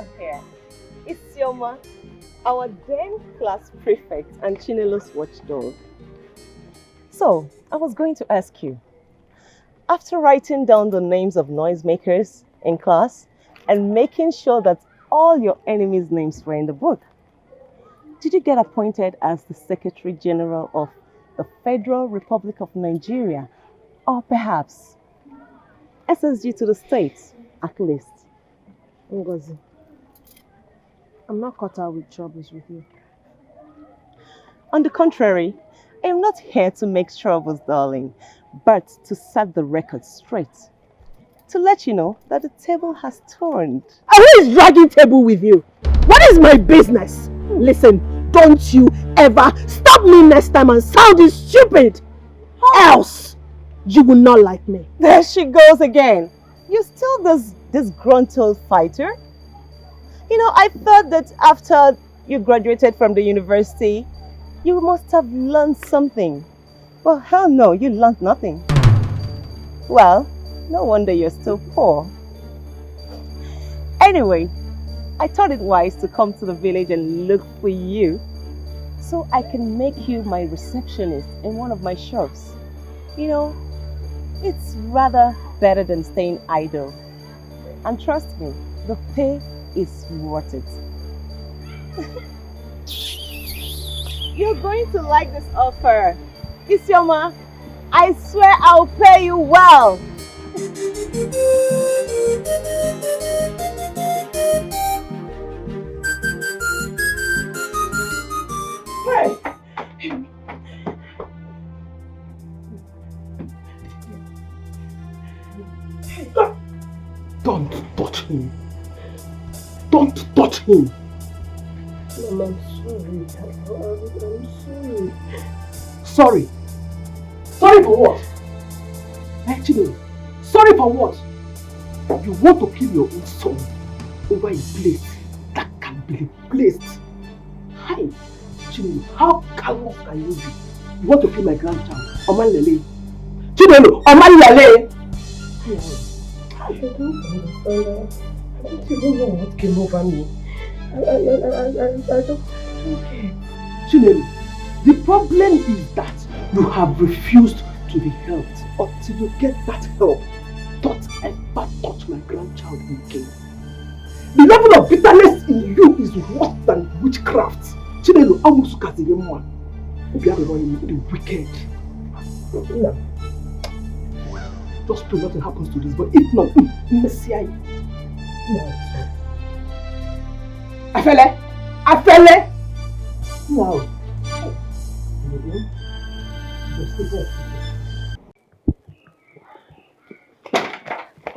have here is Sioma, our then class prefect and Chinelo's watchdog. So, I was going to ask you, after writing down the names of noisemakers in class and making sure that all your enemies' names were in the book, did you get appointed as the Secretary General of the Federal Republic of Nigeria, or perhaps SSG to the states, at least? Ngozi, I'm not caught out with troubles with you. On the contrary, I am not here to make troubles, darling, but to set the record straight. To let you know that the table has turned. And who is dragging table with you? What is my business? Listen, don't you ever stop me next time and sounding stupid. Else, you will not like me. There she goes again. You're still this disgruntled fighter? You know, I thought that after you graduated from the university, you must have learned something. Well, hell no, you learned nothing. Well, no wonder you're still poor. Anyway, I thought it wise to come to the village and look for you so I can make you my receptionist in one of my shops. You know, it's rather better than staying idle. And trust me, the pay is worth it. You're going to like this offer. Isioma, I swear I'll pay you well. Hey! Don't touch him. Don't touch him. Mama, I'm sorry. I'm sorry. Sorry. Sorry for what? Actually, sorry for what? You want to kill your own son over a place that can be replaced. Hi, Chinelo, how callous can you be? You want to kill my grandchild, Omalele? Chinelo, Omalele! I don't understand. I don't even know what came over me. I don't care. Chinelo, the problem is that you have refused to be helped. Until you get that help, don't ever touch my grandchild again. The level of bitterness in you is worse than witchcraft. Chinelo, almost Kaziyemwa. You are the wicked. No. Just pray nothing happens to this, but if not, Messiah. No. Afele! No.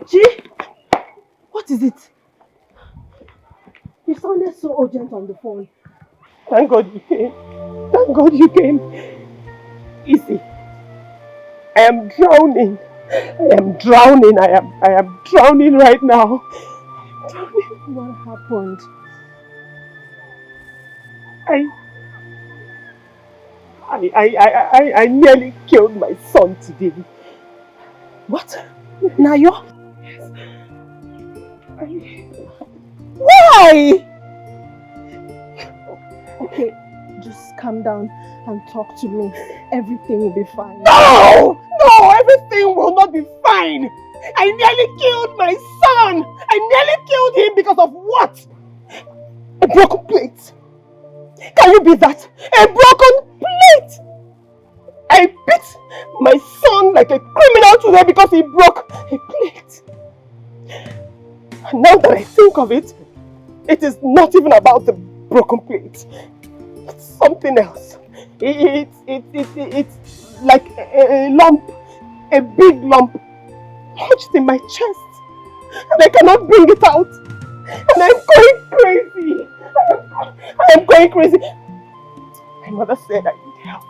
G, what is it? You sounded so urgent on the phone. Thank God you came. Thank God you came. Easy. I am drowning. I am drowning. I am drowning right now. I'm drowning. What happened? I nearly killed my son today. What? Nayo? Yes. Why? Okay, just calm down and talk to me. Everything will be fine. No! No! Everything will not be fine! I nearly killed my son! I nearly killed him because of what? A broken plate. Can you be that? A broken plate! I beat my son like a criminal today because he broke a plate. And now that I think of it, it is not even about the broken plate. It's something else. It's like a lump, a big lump, lodged in my chest. And I cannot bring it out. And I'm going crazy. I am going crazy. My mother said I need help.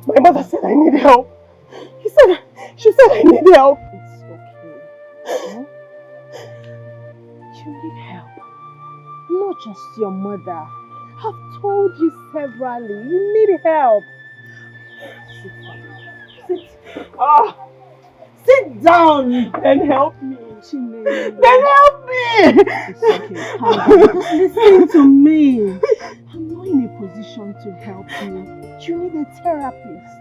My mother said I need help. She said I need help. It's okay. You need help. Not just your mother. I've told you severally. You need help. Sit. Ah, Sit down! Then help me. Chinelo. Then help me! It's okay, calm down. Just listen to me. I'm not in a position to help you. You need a therapist.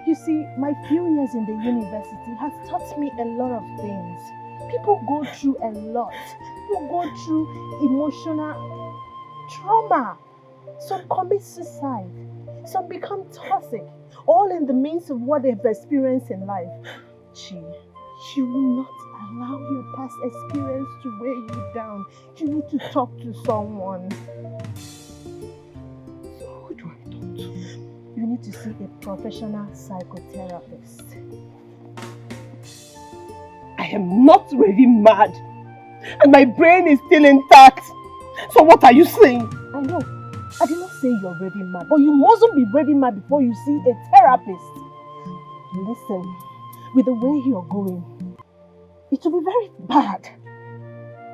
You see, my few years in the university has taught me a lot of things. People go through a lot. People go through emotional trauma. Some commit suicide. Some become toxic. All in the midst of what they've experienced in life. Chi, you will not allow your past experience to weigh you down. You need to talk to someone. So who do I talk to? You need to see a professional psychotherapist. I am not really mad. And my brain is still intact. So what are you saying? I know. I did not say you're ready mad, but you mustn't be ready mad before you see a therapist. Listen, with the way you're going, it will be very bad.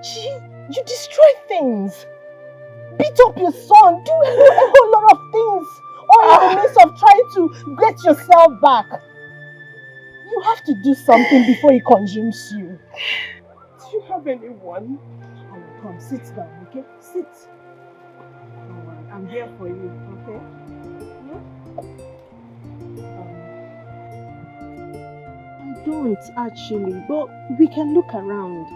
You destroy things. Beat up your son. Do a whole lot of things. All in the midst of trying to get yourself back. You have to do something before it consumes you. Do you have anyone? Come, sit down, okay? Sit. Don't worry, I'm here for you, okay? I don't actually, but we can look around.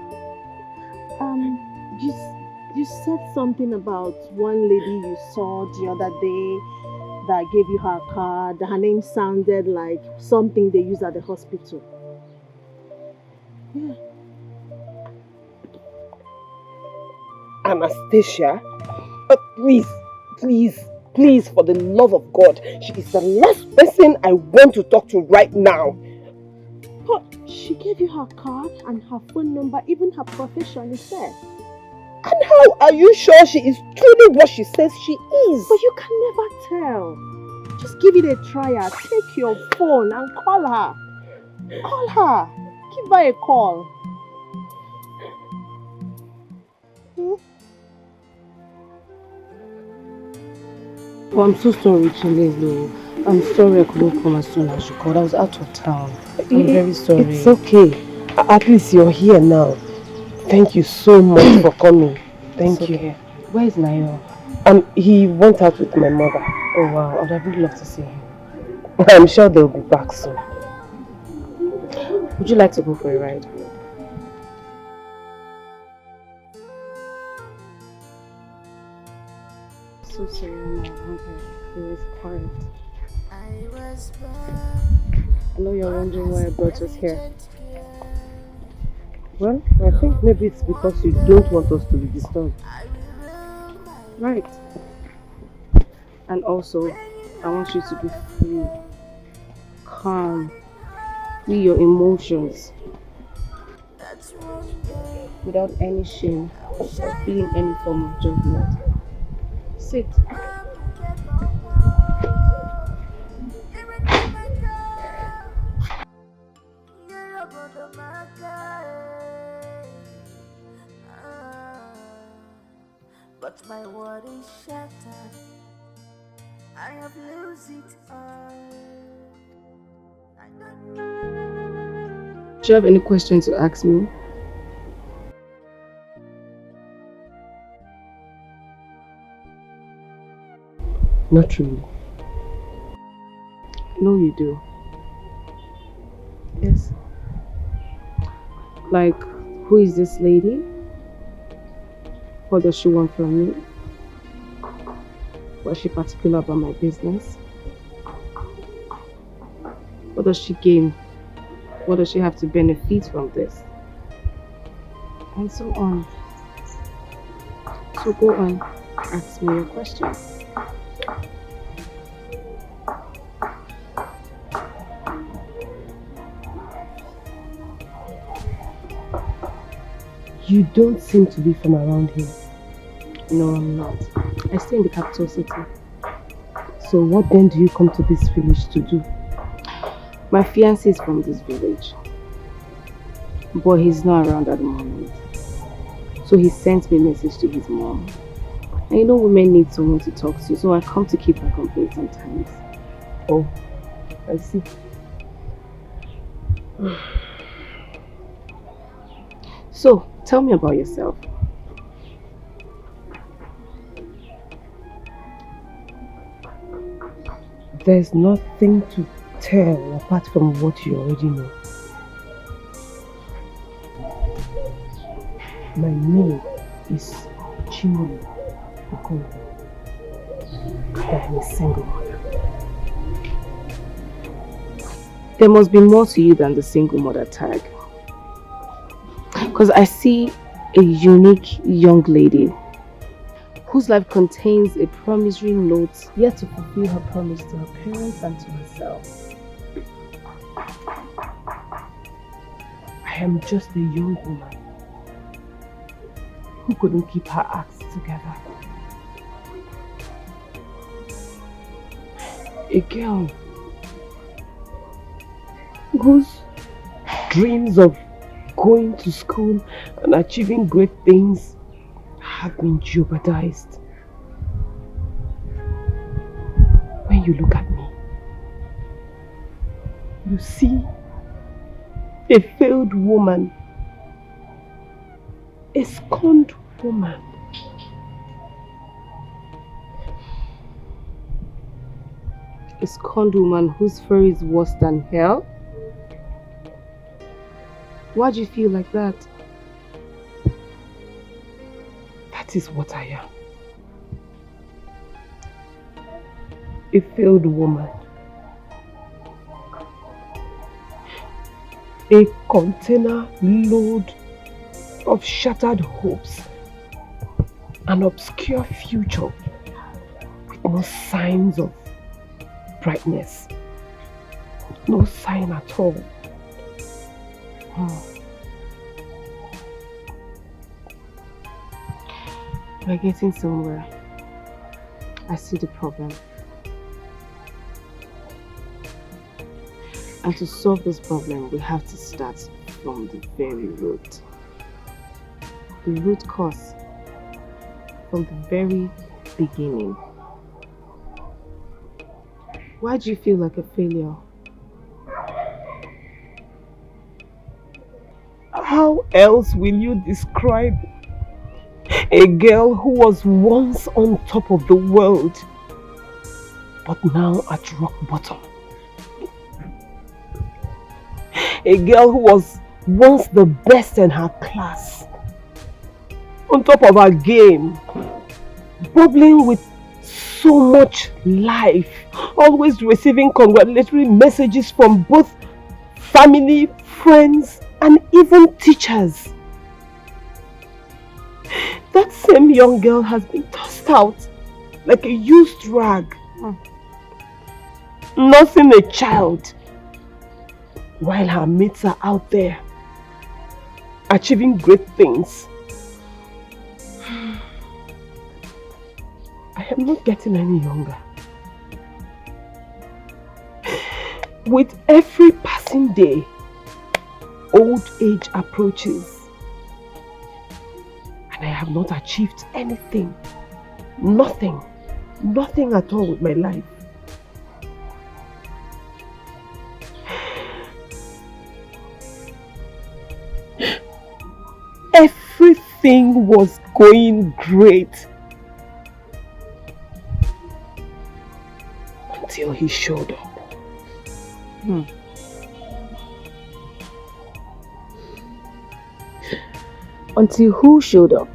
You said something about one lady you saw the other day that gave you her card. Her name sounded like something they use at the hospital. Yeah. Anastasia? Please, for the love of God. She is the last person I want to talk to right now. But she gave you her card and her phone number, even her profession is there. And how are you sure she is truly what she says she is? But you can never tell. Just give it a try. Take your phone and call her. Call her. Give her a call. Oh, I'm so sorry, Chinelo. I'm sorry I couldn't come as soon as you called. I was out of town. I'm very sorry. It's okay. At least you're here now. Thank you so much for coming. Thank you. Okay. Where is Nayo? He went out with my mother. Oh wow, I'd have really loved to see him. I'm sure they'll be back soon. Would you like to go for a ride? So sorry, I'm it was quiet. I know you're wondering why I brought us here. Well, I think maybe it's because you don't want us to be disturbed. Right. And also, I want you to be free, calm, free your emotions, without any shame or feeling any form of judgment. Sit. But my world is shattered. I have lost it all. Do you have any questions to ask me? Not really. No, you do. Yes. Like, who is this lady? What does she want from me? Was she particular about my business? What does she gain? What does she have to benefit from this? And so on. So go on, ask me your questions. You don't seem to be from around here. No, I'm not. I stay in the capital city. So what then do you come to this village to do? My fiancé is from this village, but he's not around at the moment. So he sent me a message to his mom. And you know women need someone to talk to, so I come to keep her company sometimes. Oh, I see. So, tell me about yourself. There's nothing to tell apart from what you already know. My name is Nwokoye. I am a single mother. There must be more to you than the single mother tag. Because I see a unique young lady whose life contains a promissory note yet to fulfill her promise to her parents and to herself. I am just a young woman who couldn't keep her acts together. A girl whose dreams of going to school and achieving great things have been jeopardized. When you look at me, you see a failed woman, a scorned woman. A scorned woman whose fur is worse than hell? Why do you feel like that? That is what I am. A failed woman. A container load of shattered hopes. An obscure future with no signs of brightness. No sign at all. We're getting somewhere. I see the problem. And to solve this problem, we have to start from the very root. The root cause. From the very beginning. Why do you feel like a failure? How else will you describe a girl who was once on top of the world, but now at rock bottom? A girl who was once the best in her class, on top of her game, bubbling with so much life, always receiving congratulatory messages from both family, friends, and even teachers. That same young girl has been tossed out like a used rag, nursing a child, while her mates are out there achieving great things. I am not getting any younger. With every passing day, old age approaches. And I have not achieved anything. Nothing. Nothing at all with my life. Everything was going great. Until he showed up. Until who showed up?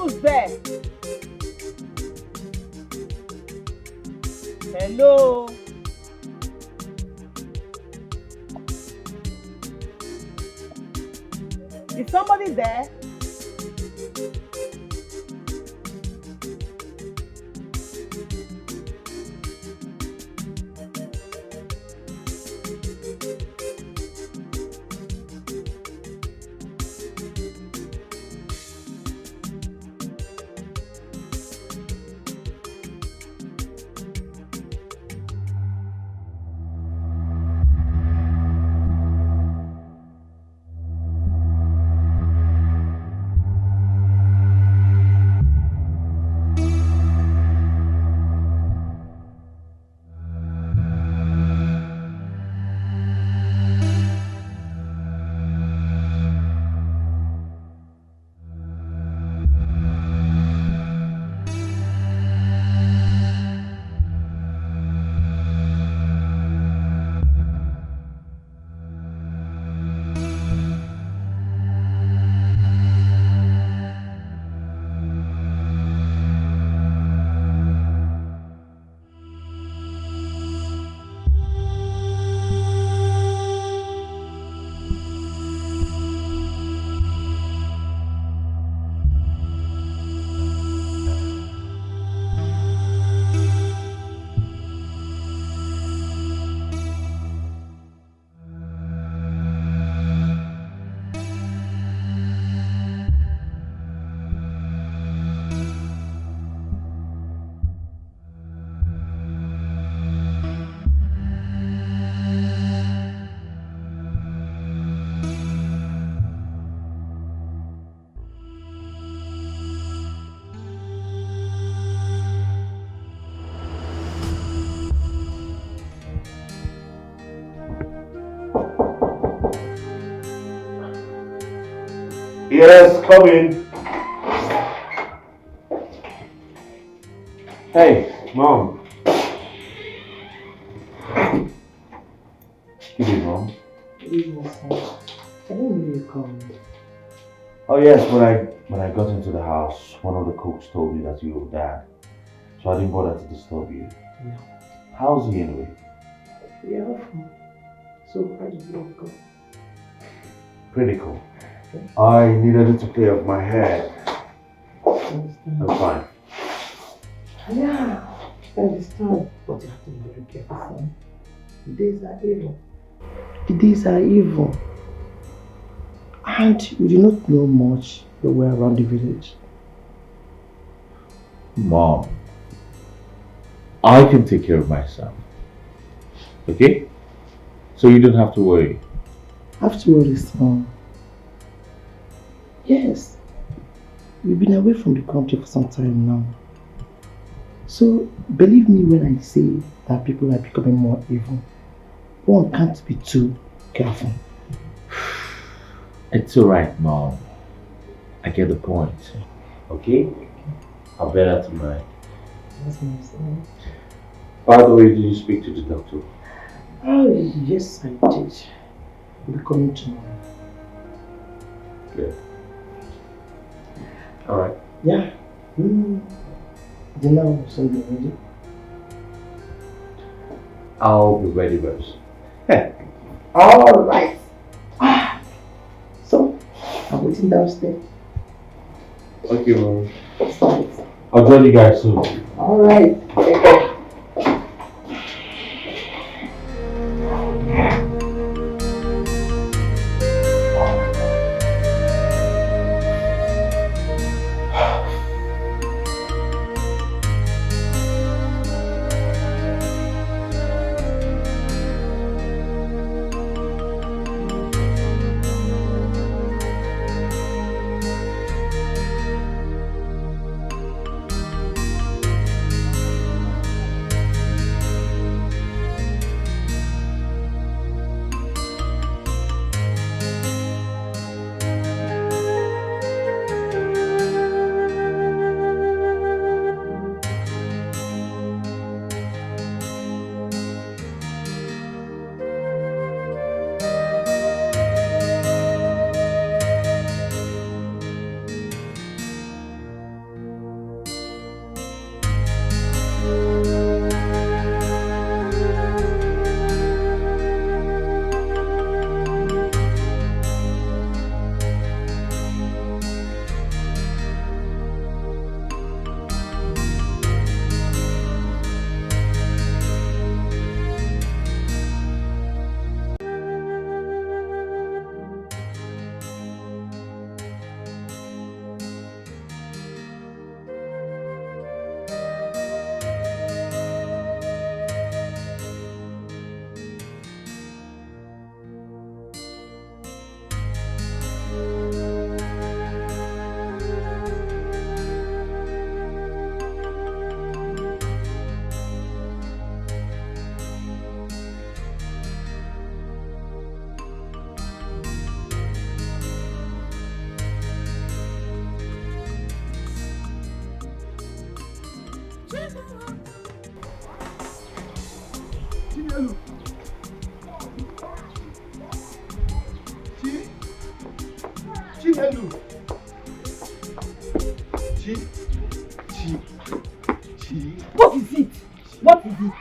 Who's there? Hello? Is somebody there? Yes, come in. Hey, Mom. Good evening, Mom. Good evening, sir. I didn't know you come. Oh yes, when I got into the house, one of the cooks told me that you were Dad, so I didn't bother to disturb you. Yeah. How's he anyway? Yeah, so how did you go? Pretty cool. I needed it to clear up my head. Understand? I'm fine. Yeah, I understand. But you have to be very careful, son. The days are evil. The days are evil. And you do not know much the way around the village. Mom, I can take care of myself. Okay? So you don't have to worry. Have to worry, son. Yes, we've been away from the country for some time now. So, believe me when I say that people are becoming more evil. One can't be too careful. It's alright, Mom. I get the point. Okay? I'll bear that in mind. That's nice, son. By the way, did you speak to the doctor? Oh, yes, I did. We'll be coming tomorrow. Good. Alright. Yeah. Dinner will soon be ready. I'll be ready, Rose. Alright. So, I'm waiting downstairs. Okay, Mom. Sorry. I'll join you guys soon. Alright. Okay. Chinelu. What is it? What is it?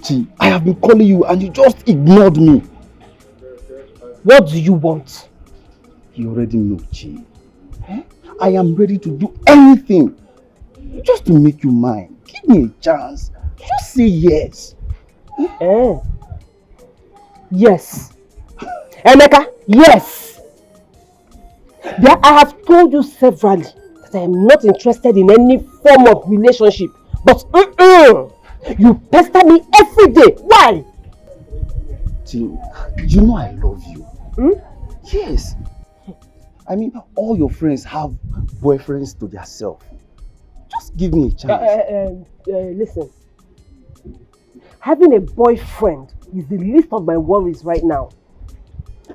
Chi, I have been calling you and you just ignored me. What do you want? You already know, Chi. I am ready to do anything just to make you mine. Give me a chance. Just say yes. Yes. Emeka, yes. I have told you severally that I am not interested in any form of relationship. But you pester me every day. Why? Chi, you know I love you. Yes. I mean, all your friends have boyfriends to themselves. Just give me a chance. Listen. Having a boyfriend is the least of my worries right now.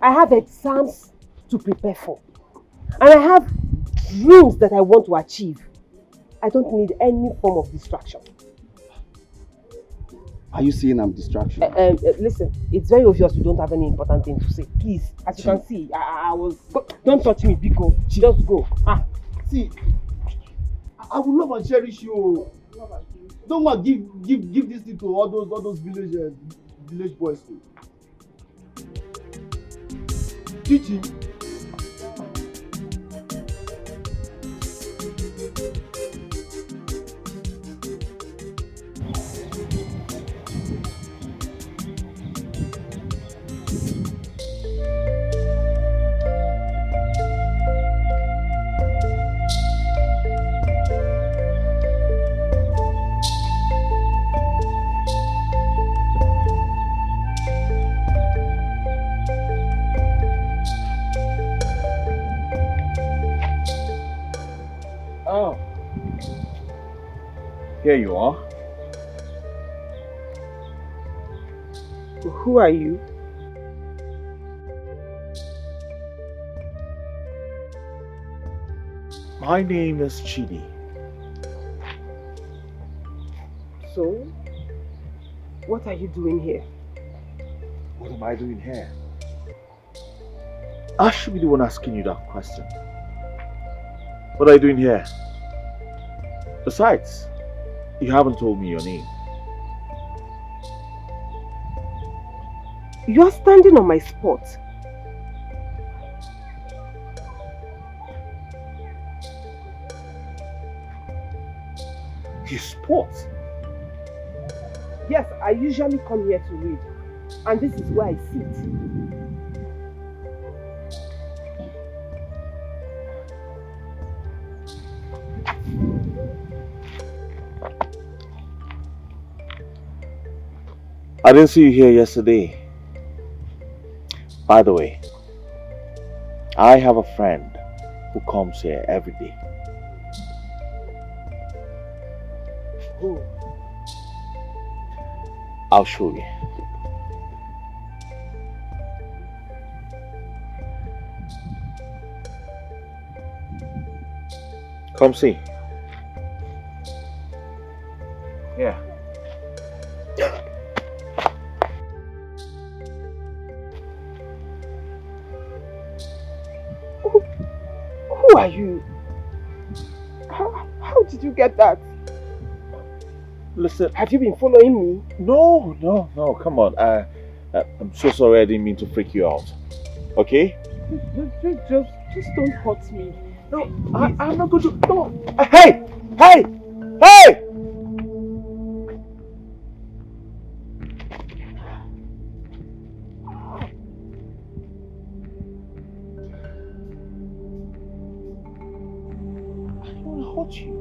I have exams to prepare for. And I have dreams that I want to achieve. I don't need any form of distraction. Are you saying I'm distraction? Listen, it's very obvious you don't have any important thing to say. Please, as you can see, I was... Don't touch me, Biko. Just go. See, I will love and cherish you. Don't want to give this thing to all those village boys. Chichi. Oh. Here you are. Who are you? My name is Chidi. So, what are you doing here? What am I doing here? I should be the one asking you that question. What are you doing here? Besides, you haven't told me your name. You are standing on my spot. Your spot? Yes, I usually come here to read. And this is where I sit. I didn't see you here yesterday. By the way, I have a friend who comes here every day. Who? I'll show you. Come see. Yeah. Who are you? How did you get that? Listen. Have you been following me? No, come on. I'm so sorry I didn't mean to freak you out. Okay? Just don't hurt me. No, I'm not going to. No. Hey! Hey! Hey! I don't want to hurt you.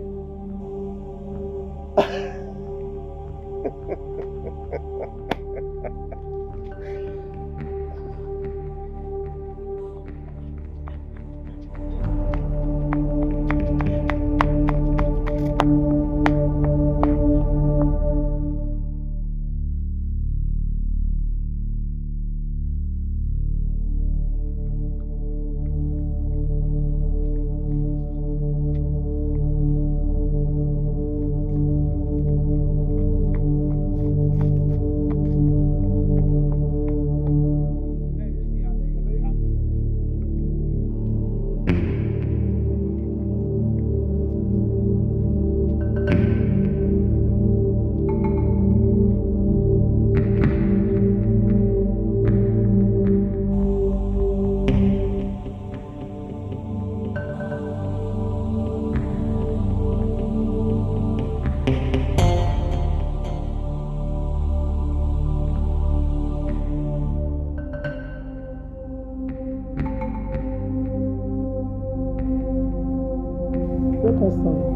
person.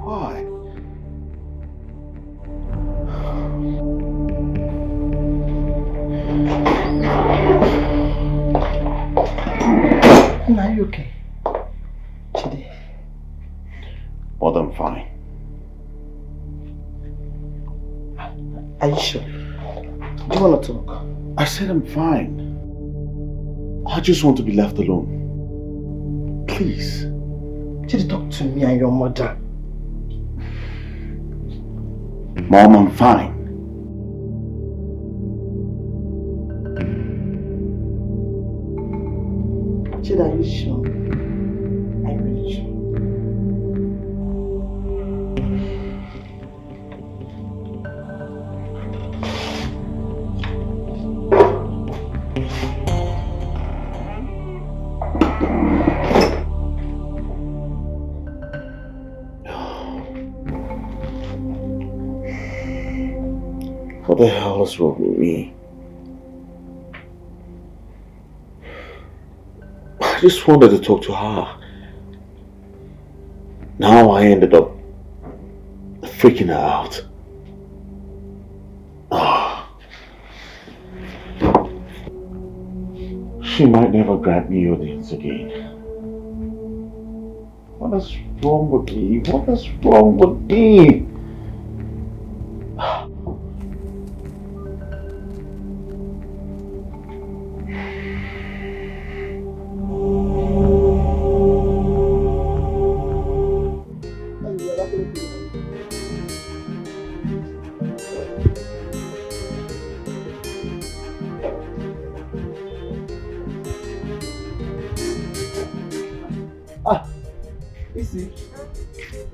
Why? Are you okay? Chidi. But I'm fine. Are you sure? Do you want to talk? I said I'm fine. I just want to be left alone. Please. Chidi, talk to me and your mother. Mom, I'm fine. Chidi, are you sure? Are you really sure? What the hell is wrong with me? I just wanted to talk to her. Now I ended up freaking her out. She might never grant me audience again. What is wrong with me? What is wrong with me?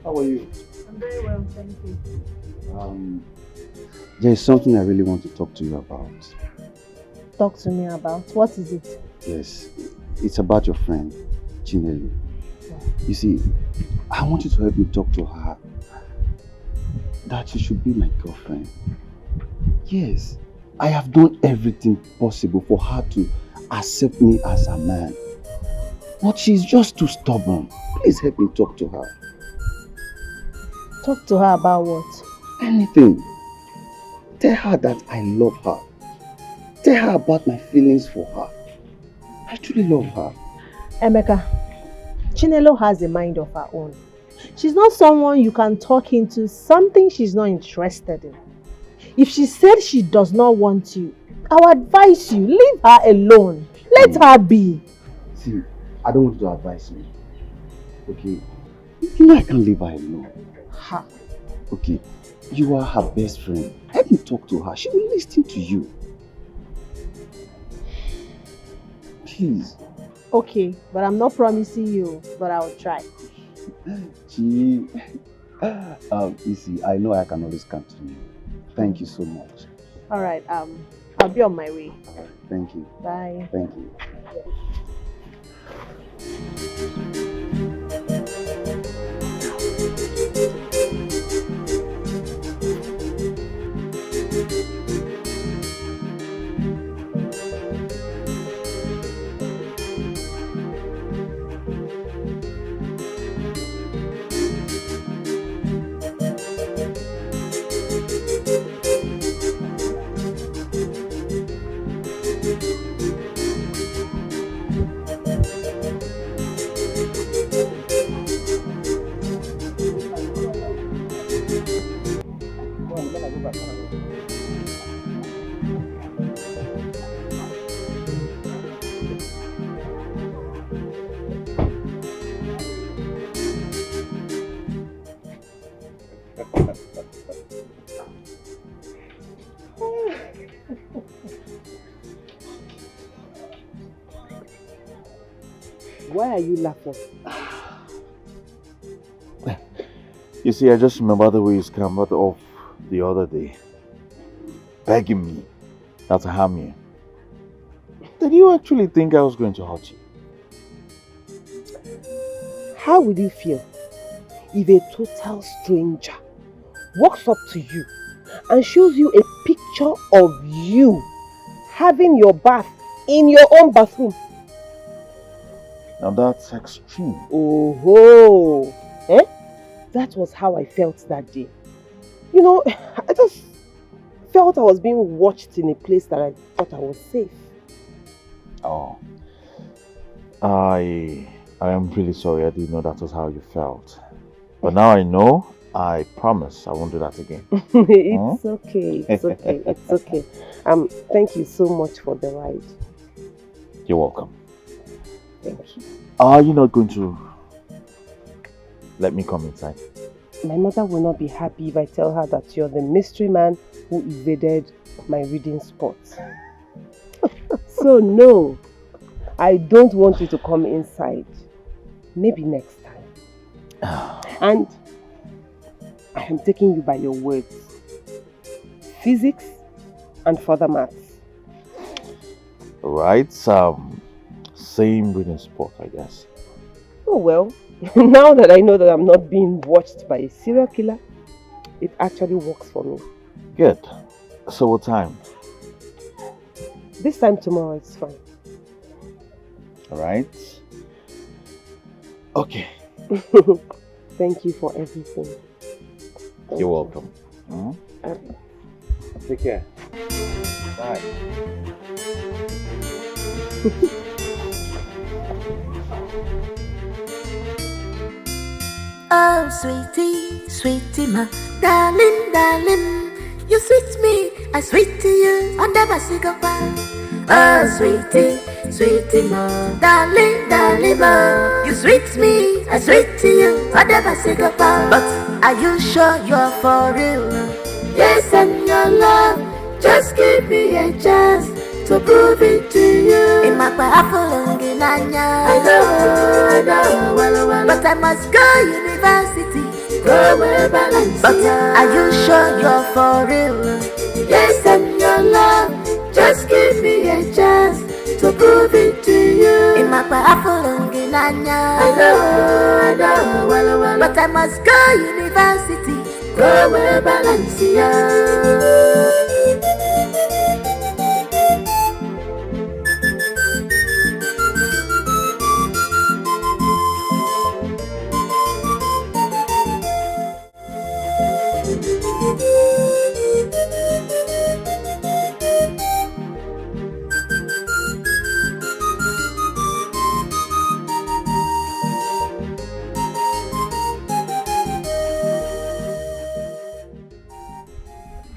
How are you? I'm very well, thank you. There is something I really want to talk to you about. Talk to me about? What is it? Yes, it's about your friend, Chinelo. You see, I want you to help me talk to her that she should be my girlfriend. Yes, I have done everything possible for her to accept me as a man. But she's just too stubborn. Please help me talk to her. Talk to her about what? Anything. Tell her that I love her. Tell her about my feelings for her. I truly love her. Emeka, Chinelo has a mind of her own. She's not someone you can talk into something she's not interested in. If she said she does not want you, I would advise you, leave her alone. Let her be. See, I don't want you to advise me. Okay? You know I can't leave her alone. Ha. Okay, you are her best friend. Help me talk to her. She will listen to you. Please. Okay, but I'm not promising you, but I'll try. Gee. You see, I know I can always count on you. Thank you so much. Alright, I'll be on my way. Alright, thank you. Bye. Thank you. Why are you laughing? You see, I just remember the way you scrambled off the other day, begging me not to harm you. Did you actually think I was going to hurt you? How would you feel if a total stranger walks up to you and shows you a picture of you having your bath in your own bathroom? Now that's extreme. Oh, eh? That was how I felt that day. You know, I just felt I was being watched in a place that I thought I was safe. Oh, I am really sorry. I didn't know that was how you felt. But now I know. I promise I won't do that again. It's okay. It's okay. It's okay. Thank you so much for the ride. You're welcome. Thank you. Are you not going to let me come inside? My mother will not be happy if I tell her that you're the mystery man who invaded my reading spot. So no, I don't want you to come inside. Maybe next time. And I am taking you by your words. Physics and further maths. Right, same reading spot, I guess. Oh well, now that I know that I'm not being watched by a serial killer, it actually works for me. Good. So what time? This time tomorrow is fine. Alright. Okay. Thank you for everything. You're welcome. Take care. Bye. Oh, sweetie, sweetie, my darling, darling, you sweet me, I sweet to you, under my cigar. Oh, sweetie, sweetie, my darling, darling, ma, you sweet me, I sweet to you, under my cigar. But are you sure you're for real? Yes, and your love, just give me a chance to prove it to you. In my powerful I know, well, but I must go university, go where balance. But are you sure you're for real? Yes, and your love, just give me a chance to prove it to you. In my powerful I know, well, but I must go university, go where balance.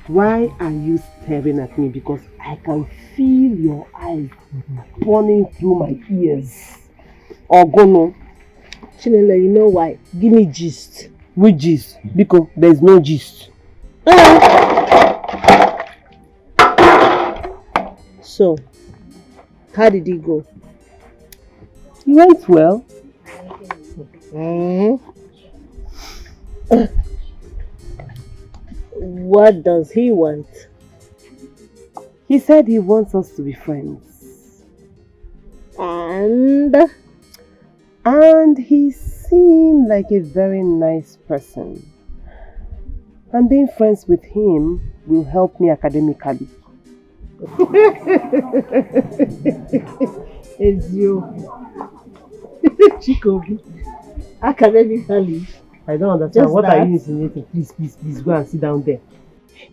Why are you staring at me? Because I can feel your eyes burning through my ears. Ogono. Chinelo, you know why? Give me gist. Which gist? Because there's no gist. So, how did it go? It went well. What does he want? He said he wants us to be friends. And he seemed like a very nice person. And being friends with him will help me academically. It's you. Chikobi. Academically. I don't understand. Just what that? Are you insinuating? Please go and sit down there.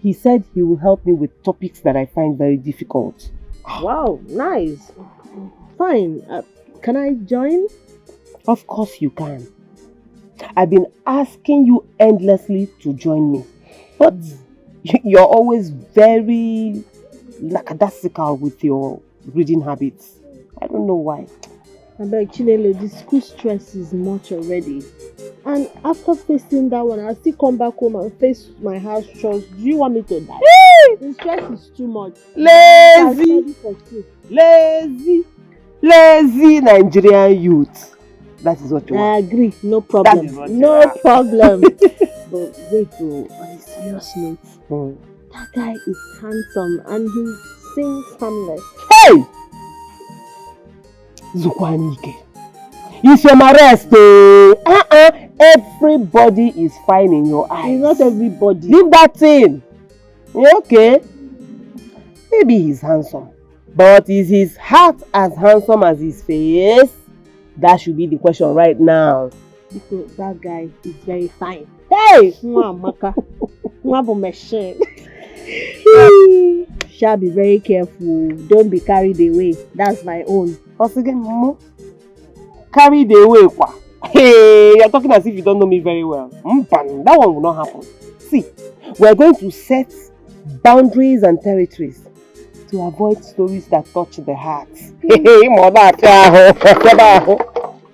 He said he will help me with topics that I find very difficult. Wow, nice. Fine. Can I join? Of course you can. I've been asking you endlessly to join me. But you're always very lackadaisical with your reading habits. I don't know why. I beg Chinelo, the school stress is much already. And after facing that one, I'll still come back home and face my house chores. Do you want me to die? The stress is too much. Lazy Nigerian youth. That is what you I want. agree, no That problem. is what you No want. problem. But wait, on a serious note, that guy is handsome and he sings harmless. Hey! Zukwanike. It's your arrest. Everybody is fine in your eyes. It's not everybody. Leave that thing. Okay. Maybe he's handsome. But is his heart as handsome as his face? That should be the question right now. Because that guy is very fine. Hey! Maka. Machine. Shall be very careful. Don't be carried away. That's my own. Once again, carried away. Hey, you're talking as if you don't know me very well. That one will not happen. See, we're going to set boundaries and territories to avoid stories that touch the heart. Hey, mother.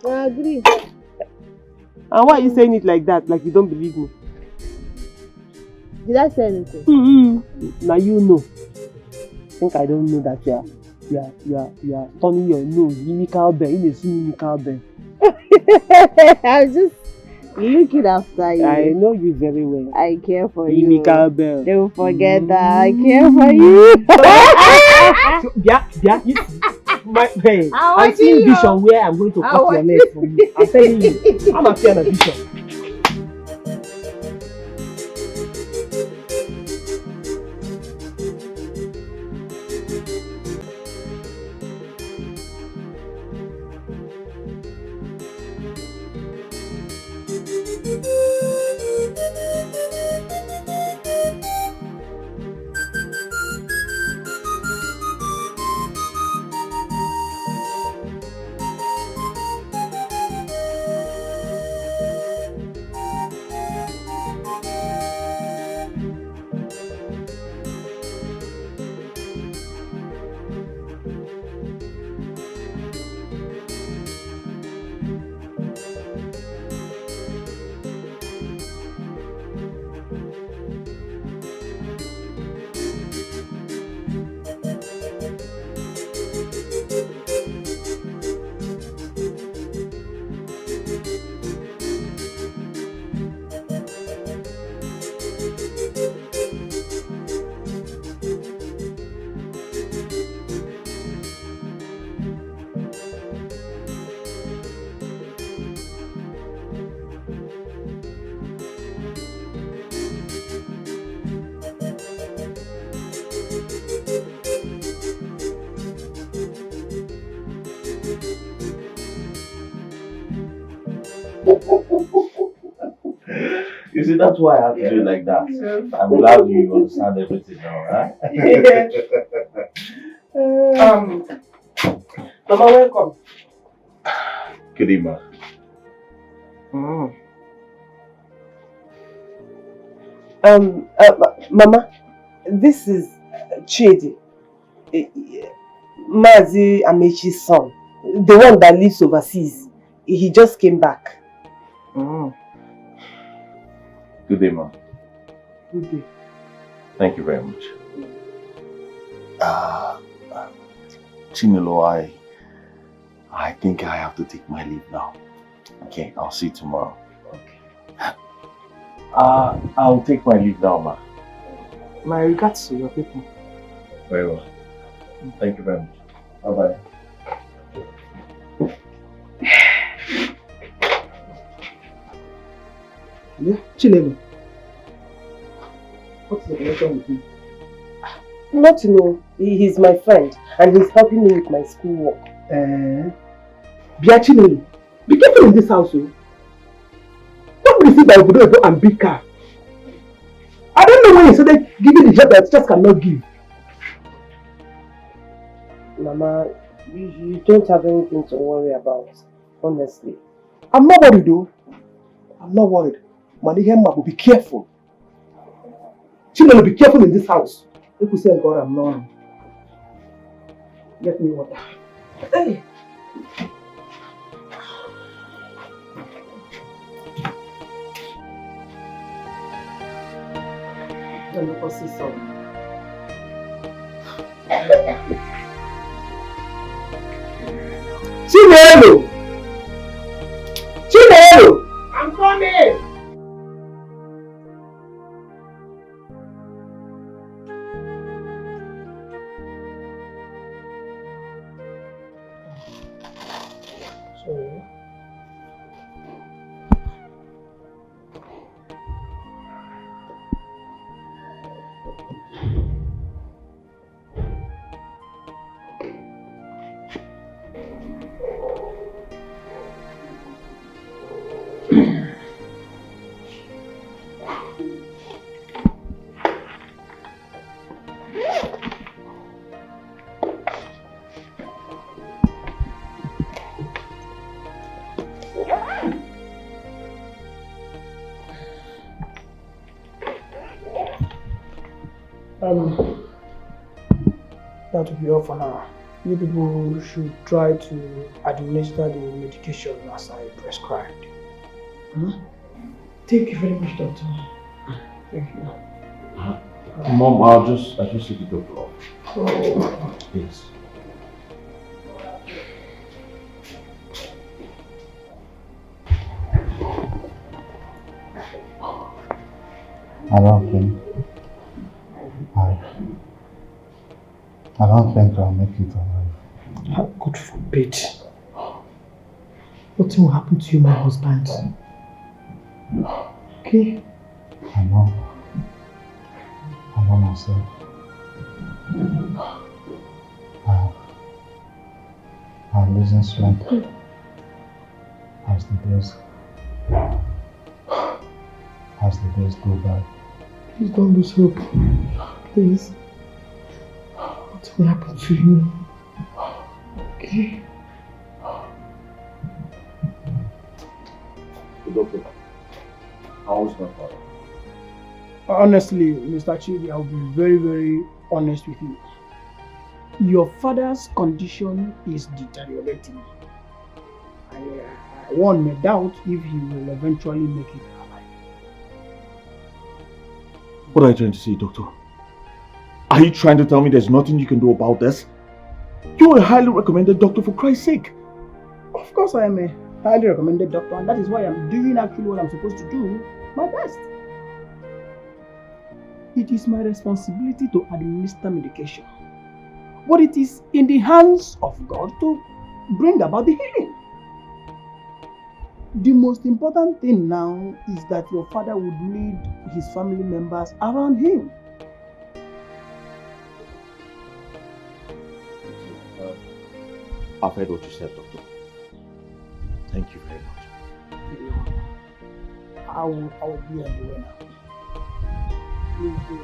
I agree. And why are you saying it like that? Like you don't believe me? Did I say anything? Now you know. I think I don't know that you are turning your nose. Mimical bell. You may see mimical bell. I'm just looking after you. I know you very well. I care for you. Mimical bell. Don't forget that. I care for you. Hey, I'm seeing vision where I'm going to cut your leg for you. I'm telling you. I'm a fan of vision. You see, that's why I have to do it like that. I'm glad you understand everything now, right? Mama, welcome. Good evening. Mama, this is Chidi, Mazi Amechi's son, the one that lives overseas. He just came back. Good day, ma. Good day. Thank you very much. Chinelo, I think I have to take my leave now. Okay, I'll see you tomorrow. Okay. I'll take my leave now, ma. My regards to your people. Very well. Thank you very much. Bye-bye. Yeah, Chinelo. What's the connection with you? Not to know. He's my friend and he's helping me with my schoolwork. Chinelo, be careful in this house. Don't receive by Obodo and big car. I don't know when you started giving the job that just cannot give. Mama, you don't have anything to worry about, honestly. I'm not worried though. I'm not worried. Manihema will be careful. Chinelo, be careful in this house. If you say God, I'm not. Get me water. Hey. Chinelo! That will be all for now. You people should try to administer the medication as I prescribed. Thank you very much, doctor. Thank you. Mom, I'll just see the doctor off. Oh. Yes. I don't think I'll make it alive. God forbid. Nothing will happen to you, my husband. Okay? I know myself. I'm losing strength as the days go by. Please don't lose hope. Please. What will happen to you? Okay? Doctor, how is my father? Honestly, Mr. Chidi, I'll be very, very honest with you. Your father's condition is deteriorating. One may doubt if he will eventually make it alive. What are you trying to say, doctor? Are you trying to tell me there's nothing you can do about this? You're a highly recommended doctor, for Christ's sake. Of course I am a highly recommended doctor, and that is why I'm doing actually what I'm supposed to do, my best. It is my responsibility to administer medication, but it is in the hands of God to bring about the healing. The most important thing now is that your father would lead his family members around him. I've heard what you said, doctor. Thank you very much. I will be on the way now. Please do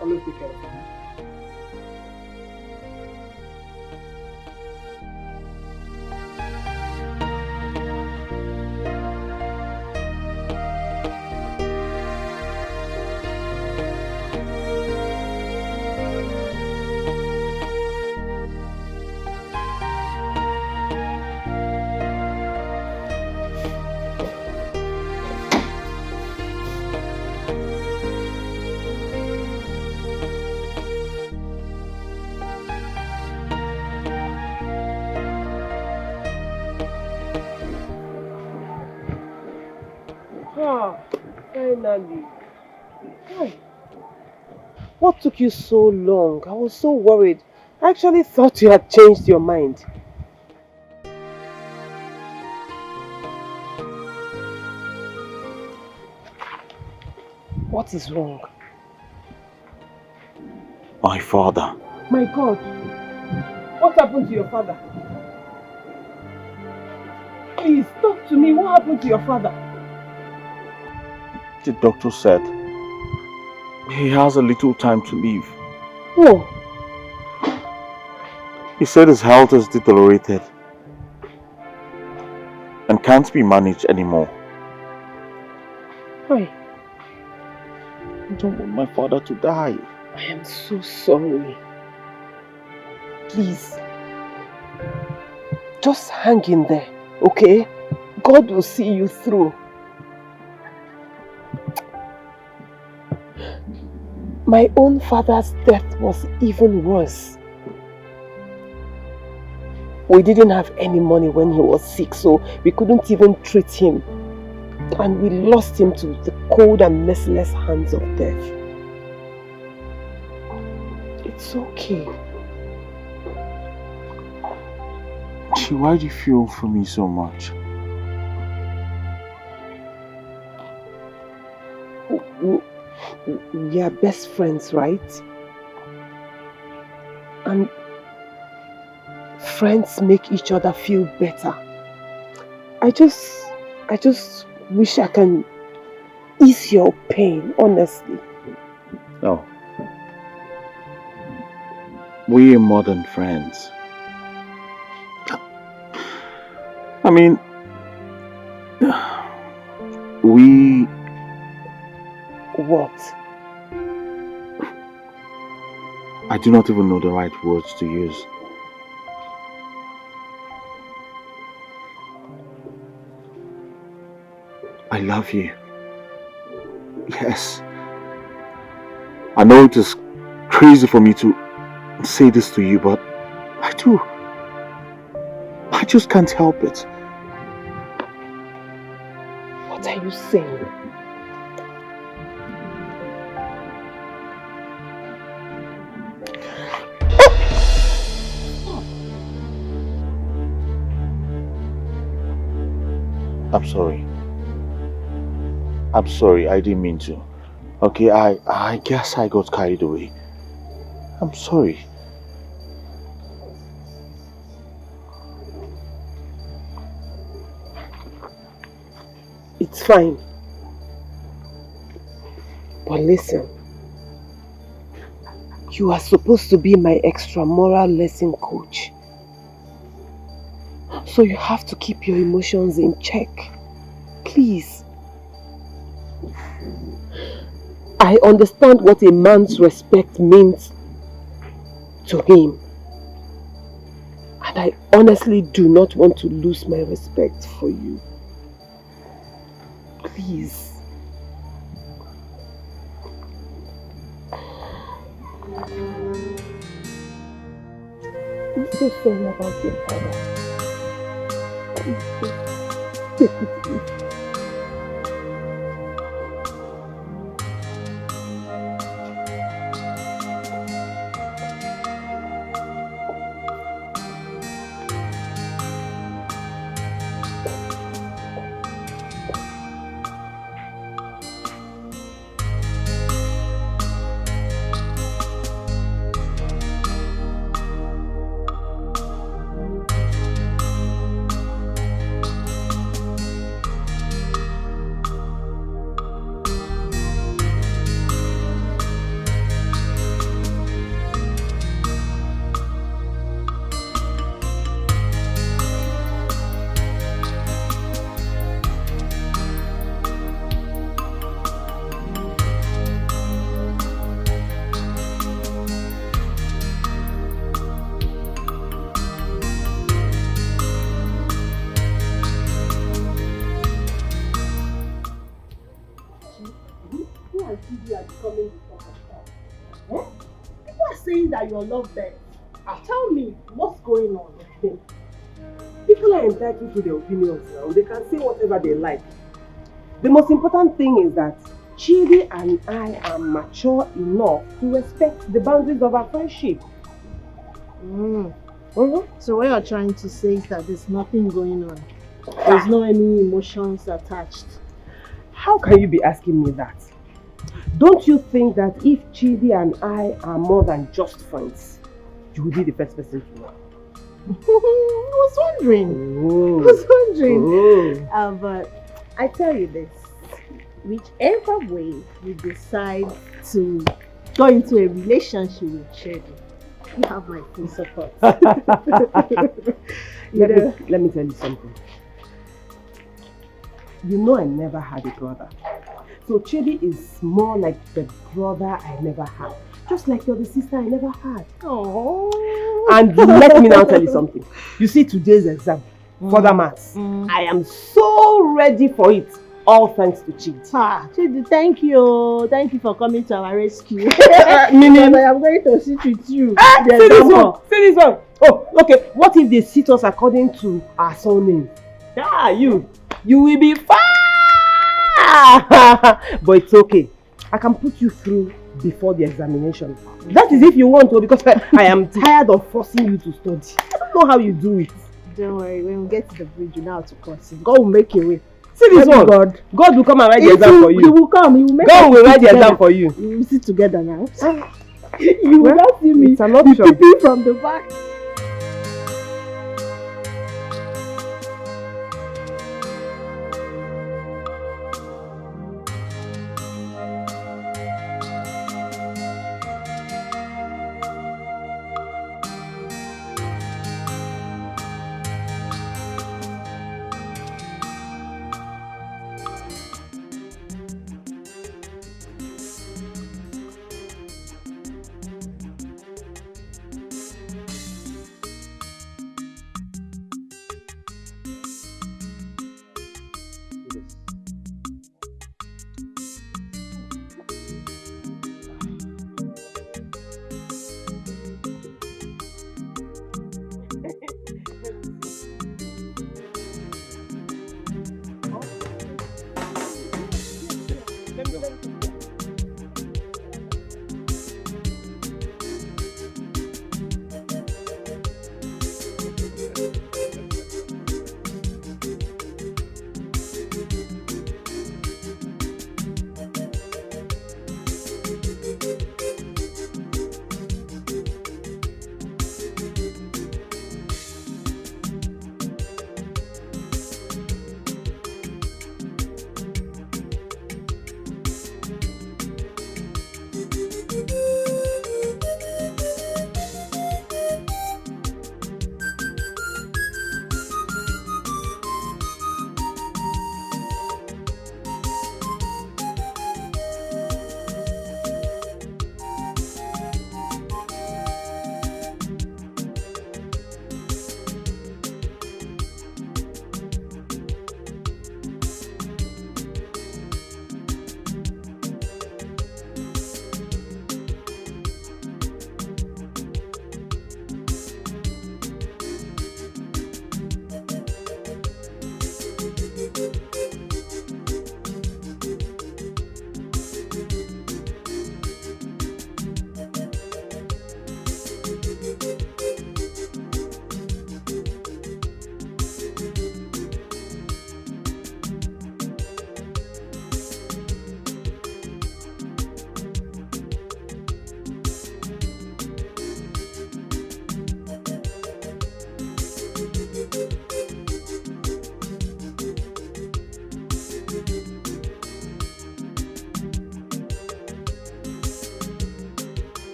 always take care of him. Finally. Hi. What took you so long? I was so worried. I actually thought you had changed your mind. What is wrong? My father. My God. What happened to your father? Please, talk to me. What happened to your father? The doctor said he has a little time to live. Oh. He said his health has deteriorated and can't be managed anymore. Why? I don't want my father to die. I am so sorry. Please, just hang in there, okay? God will see you through. My own father's death was even worse. We didn't have any money when he was sick, so we couldn't even treat him. And we lost him to the cold and merciless hands of death. It's okay. Why do you feel for me so much? we are best friends, right? And friends make each other feel better. I just wish I can ease your pain, honestly. No. We are more than friends. I mean, we... What? I do not even know the right words to use. I love you. Yes. I know it is crazy for me to say this to you, but I do. I just can't help it. What are you saying? I'm sorry. I'm sorry, I didn't mean to. Okay, I guess I got carried away. I'm sorry. It's fine. But listen, you are supposed to be my extramural lesson coach. So you have to keep your emotions in check. Please. I understand what a man's respect means to him. And I honestly do not want to lose my respect for you. Please. I'm so sorry about your father. Take it easy. That your love bed. Tell me what's going on. People are entitled to their opinions now. They can say whatever they like. The most important thing is that Chidi and I are mature enough to respect the boundaries of our friendship. So what you're trying to say is that there's nothing going on. There's no any emotions attached. How can you be asking me that? Don't you think that if Chidi and I are more than just friends, you will be the first person to know? I was wondering. But I tell you this, whichever way you decide to go into a relationship with Chidi, you have my full support. Let me tell you something. You know I never had a brother. So Chidi is more like the brother I never had. Just like you're the sister I never had. Oh. And let me now tell you something. You see today's exam, further maths. I am so ready for it. All thanks to Chidi. Chidi, thank you. Thank you for coming to our rescue. Meaning, I am going to sit with you. See this one. See this one. Oh, okay. What if they sit us according to our surname? You will be fine. But it's okay. I can put you through before the examination. That is if you want to, because I am tired of forcing you to study. I don't know how you do it. Don't worry, when we get to the bridge, you know how to cross it. God will make a way. See this one. God. God will come and write the exam for you. He will come. He will make God will write the exam for you. We will sit together now. You will not see me. It's an option. Peeping from the back.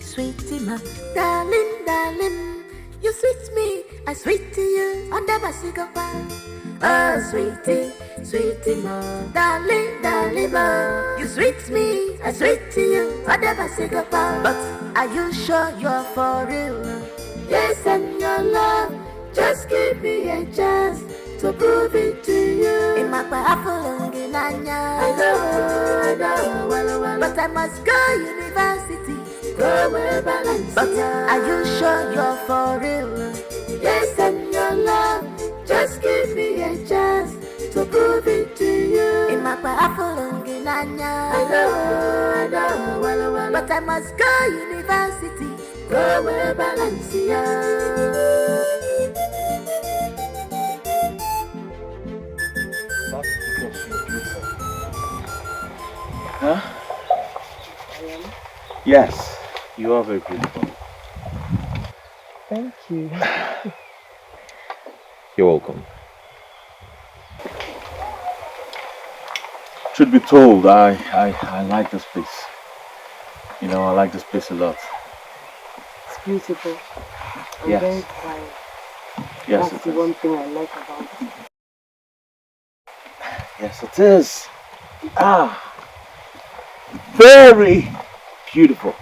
Sweetie, my darling, darling. You sweet me, I sweet to you under my cigar. Oh, sweetie, sweetie, mo, darling, darling, mo. You sweet me, I sweet to you under my cigar. But are you sure you're for real? Yes, and your love. Just give me a chance to prove it to you. In my powerful Nanya. I know, well, but I must go university. Go where balance. But are you sure you're for real? Yes, and your love. Just give me a chance to prove it to you. In my powerful Nanya. I know, well, but I must go university. Go where balance. Huh? Yes, you are very beautiful. Thank you. You're welcome. Truth be told, I like this place. You know, I like this place a lot. It's beautiful. I'm Yes. very quiet. Yes, That's it the is. one thing I like about it. Yes, it is. Very beautiful.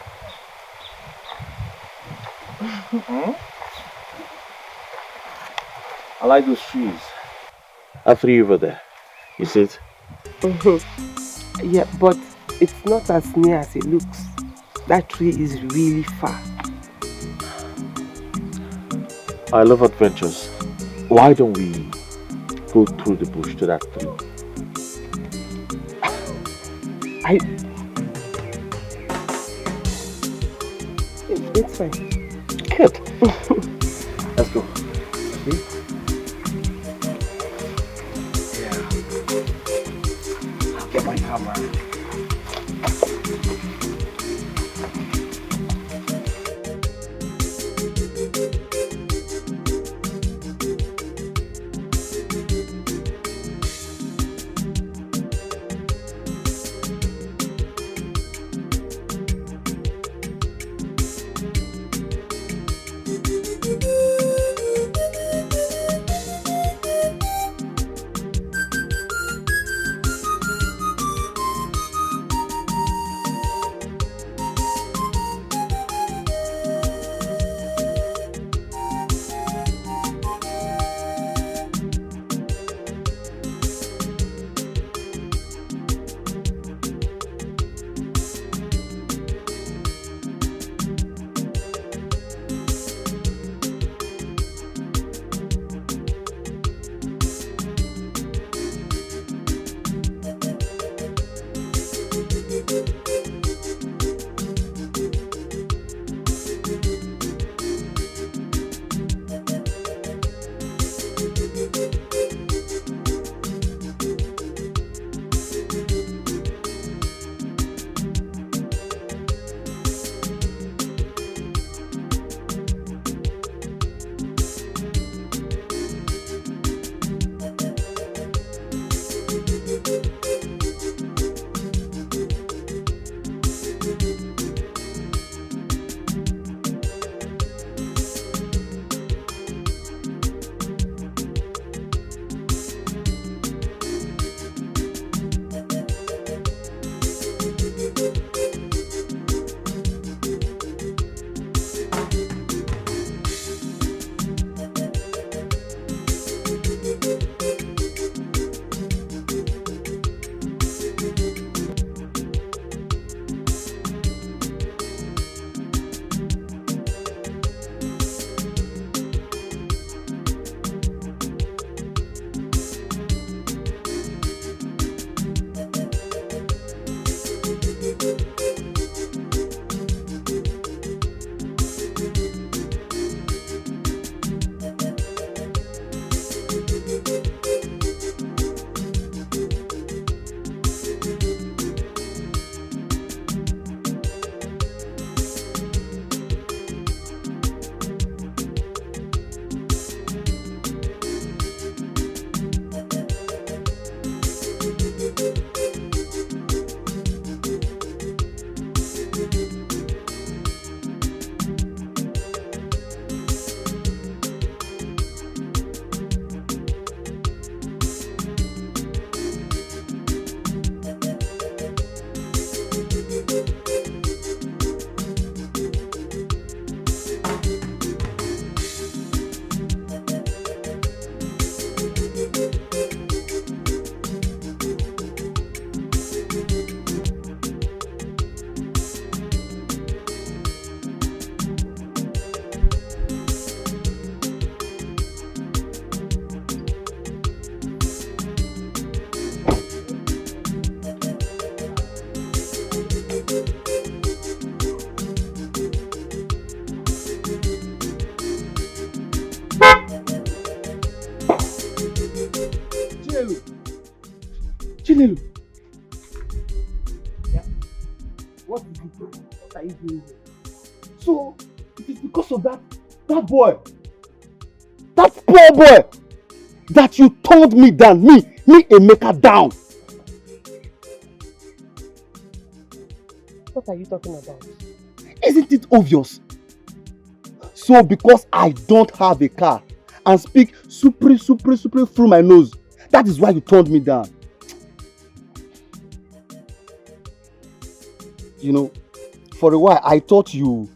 I like those trees. I three over there. You see it? Yeah, but it's not as near as it looks. That tree is really far. I love adventures. Why don't we go through the bush to that tree? It's fine. Good. Let's go. See? Yeah. I'll get my camera. Chinelo. Chinelo. Yeah. What is it? What are you doing here? So, it is because of that boy. That poor boy. That you turned me down. Me Emeka down. What are you talking about? Isn't it obvious? So because I don't have a car and speak supri through my nose, that is why you turned me down. You know, for a while I thought you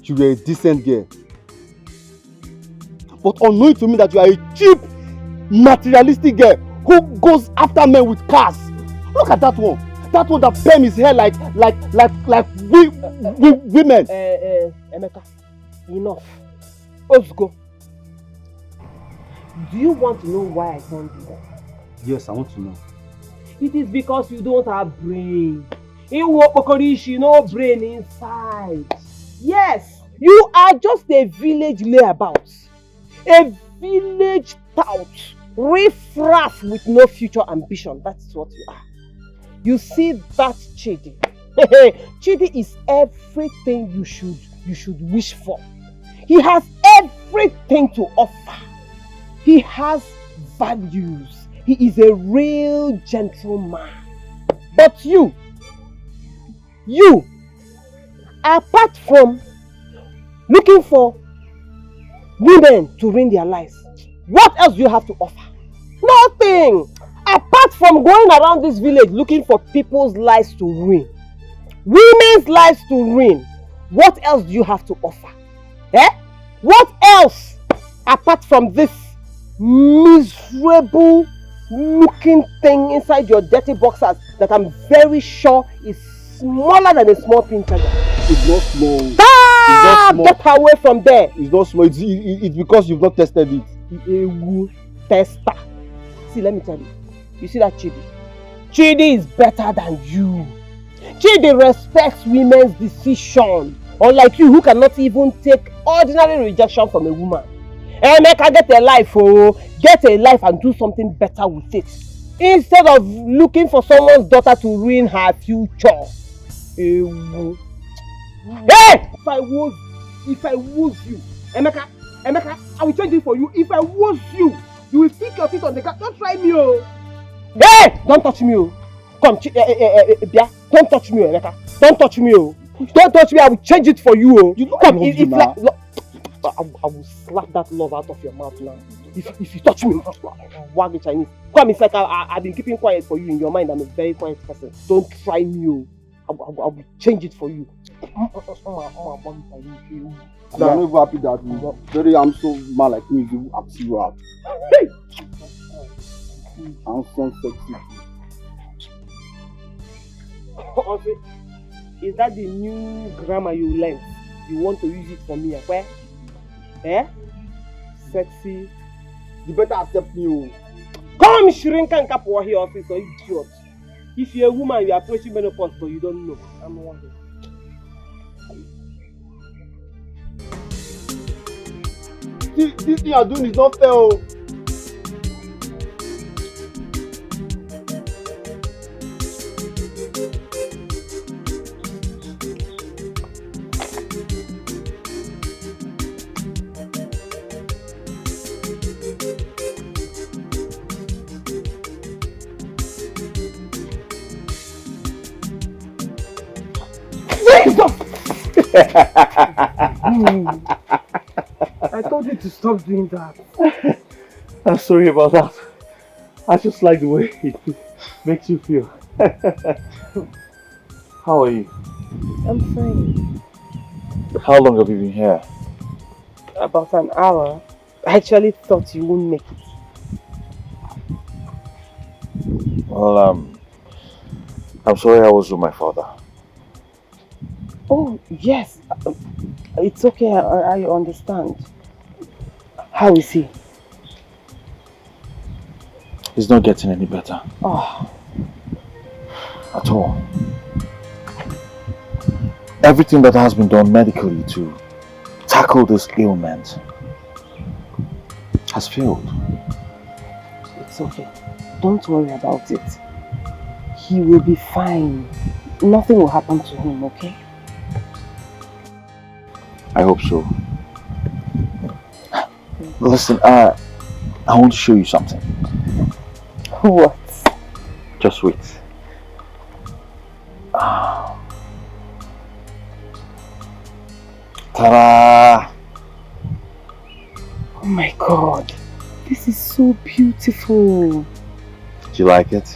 were a decent girl. But unknowing to me that you are a cheap, materialistic girl who goes after men with cars. Look at that one. That one that perm his hair like women. Emeka, enough. Let's go. Do you want to know why I can't do that? Yes, I want to know. It is because you don't have brain. In Nwokoye, no brain inside. Yes, you are just a village layabout. A village tout. Riff-raff with no future ambition. That's what you are. You see that Chidi? Chidi is everything you should wish for. He has everything to offer. He has values. He is a real gentleman. But you, apart from looking for women to ruin their lives, what else do you have to offer? Nothing! Apart from going around this village looking for people's lives to ruin, women's lives to ruin, what else do you have to offer? What else apart from this miserable looking thing inside your dirty boxers that I'm very sure is smaller than a small pin charger? It's not small. Get away from there. It's not small. It's because you've not tested it. Tester. See, let me tell you. You see that Chidi? Chidi is better than you. Chidi respects women's decision. Unlike you who cannot even take ordinary rejection from a woman. Emeka, get a life, get a life and do something better with it. Instead of looking for someone's daughter to ruin her future. Hey! If I was you, Emeka, I will change it for you. If I was you will stick your feet on the car. Don't try me, Hey! Don't touch me, Come, Bia, don't touch me, Emeka. Don't touch me, Don't touch me, I will change it for you, You know Come, I love you now. I will slap that love out of your mouth now. If you touch me, wag the Chinese. Come, it's like I've been keeping quiet for you. In your mind, I'm a very quiet person. Don't try me, I will change it for you. I'm not even happy that I'm so mad like me. You ask you out. I'm so sexy. Is that the new grammar you learned? You want to use it for me, where? Sexy. You better accept me. Come, shrink and cap over here, officer, idiot. If you're a woman, you're approaching menopause, but you don't know. I'm wondering. This thing you're doing is not fair. I told you to stop doing that. I'm sorry about that. I just like the way it makes you feel. How are you? I'm fine. How long have you been here? About an hour. I actually thought you wouldn't make it. Well, I'm sorry I was with my father. Oh, yes. It's okay, I understand. How is he? He's not getting any better. Oh. At all. Everything that has been done medically to tackle this ailment has failed. It's okay. Don't worry about it. He will be fine. Nothing will happen to him, okay? I hope so. Listen, I want to show you something. What? Just wait. Ta-da! Oh my God. This is so beautiful. Do you like it?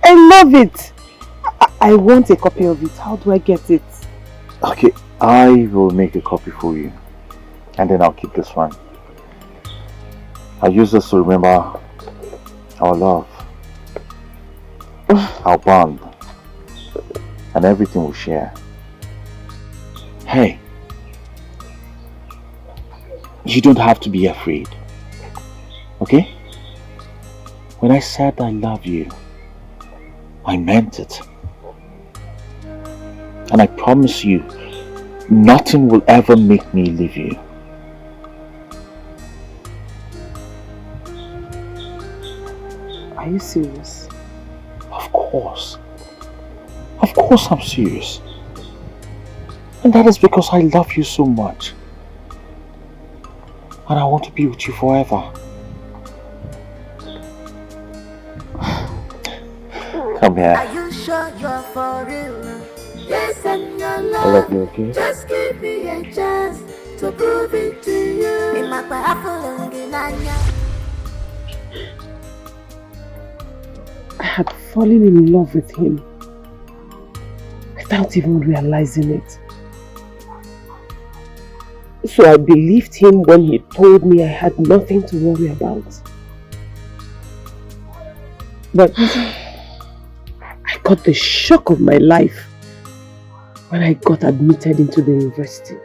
I love it. I want a copy of it. How do I get it? Okay, I will make a copy for you. And then I'll keep this one. I'll use this to remember our love, our bond, and everything we share. Hey, you don't have to be afraid, okay? When I said I love you, I meant it. And I promise you, nothing will ever make me leave you. Are you serious? Of course. Of course I'm serious. And that is because I love you so much. And I want to be with you forever. Come here. Are you sure you're for real? Yes, and your love. I love you, okay? Just give me a chance to prove it to you. In my I had fallen in love with him without even realizing it. So I believed him when he told me I had nothing to worry about. But I got the shock of my life when I got admitted into the university.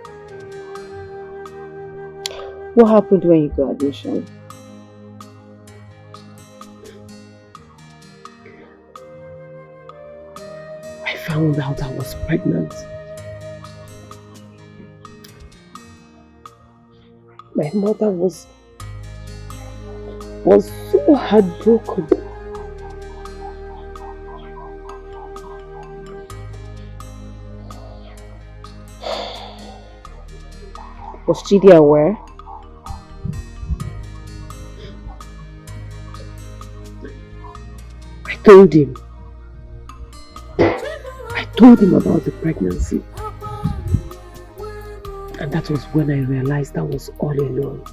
What happened when you got admission? I found out I was pregnant. My mother was so heartbroken. Was Chidi aware? I told him. I told him about the pregnancy. And that was when I realized I was all alone.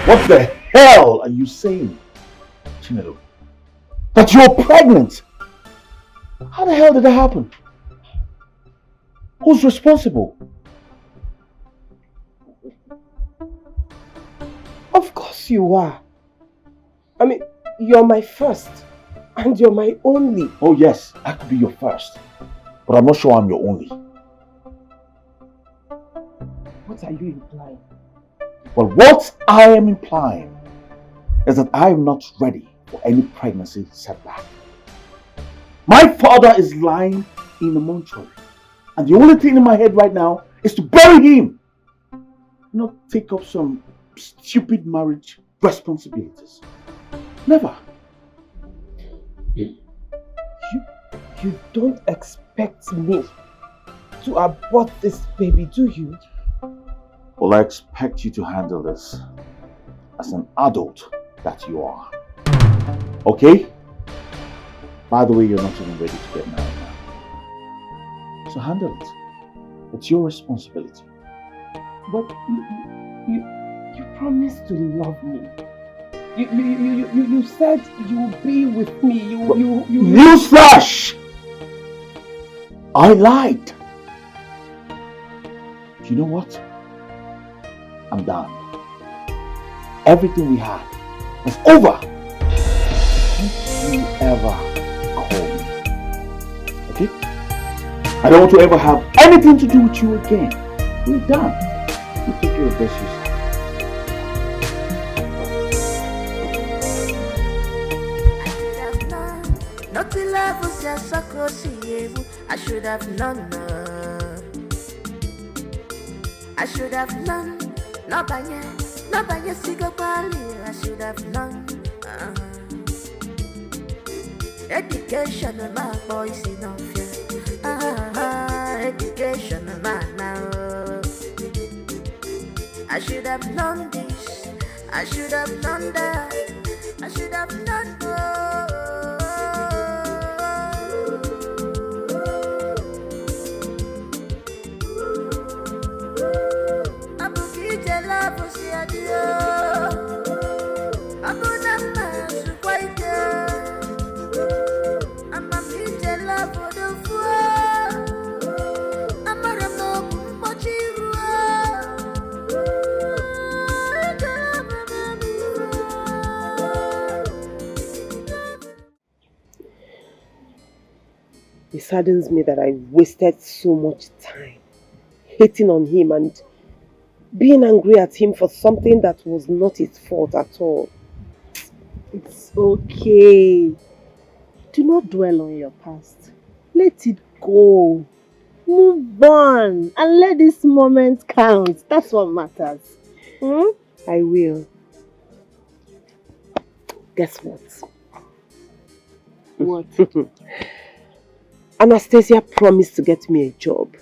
What the hell are you saying, Chinelo? That you're pregnant? How the hell did that happen? Who's responsible? Of course you are. I mean, you're my first. And you're my only. Oh yes, I could be your first. But I'm not sure I'm your only. What are you implying? Well, what I am implying is that I am not ready for any pregnancy setback. My father is lying in the mortuary. And the only thing in my head right now is to bury him. Not take up some stupid marriage responsibilities. Never. You don't expect me to abort this baby, do you? Well, I expect you to handle this as an adult that you are. Okay? By the way, you're not even ready to get married now. So handle it. It's your responsibility. But you promised to love me. You said you will be with me. Newsflash! I lied. You know what? I'm done. Everything we had is over. Don't you ever call me. Okay? I don't want to ever have anything to do with you again. We're done. You take care of this yourself. I should have known. I should have known. No banya sigo pali. I should have known. Education of my boys enough, yeah. Education of my now. I should have known this. I should have known that. I should have known. Abukije love si adio. Abuna masu kwaite. Amamije love do fua. Amaramo kumpochirua. It saddens me that I wasted so much time hating on him and being angry at him for something that was not his fault at all. It's okay. Do not dwell on your past. Let it go. Move on and let this moment count. That's what matters. I will. Guess what? What? Anastasia promised to get me a job.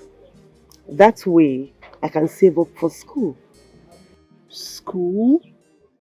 That way, I can save up for school. School?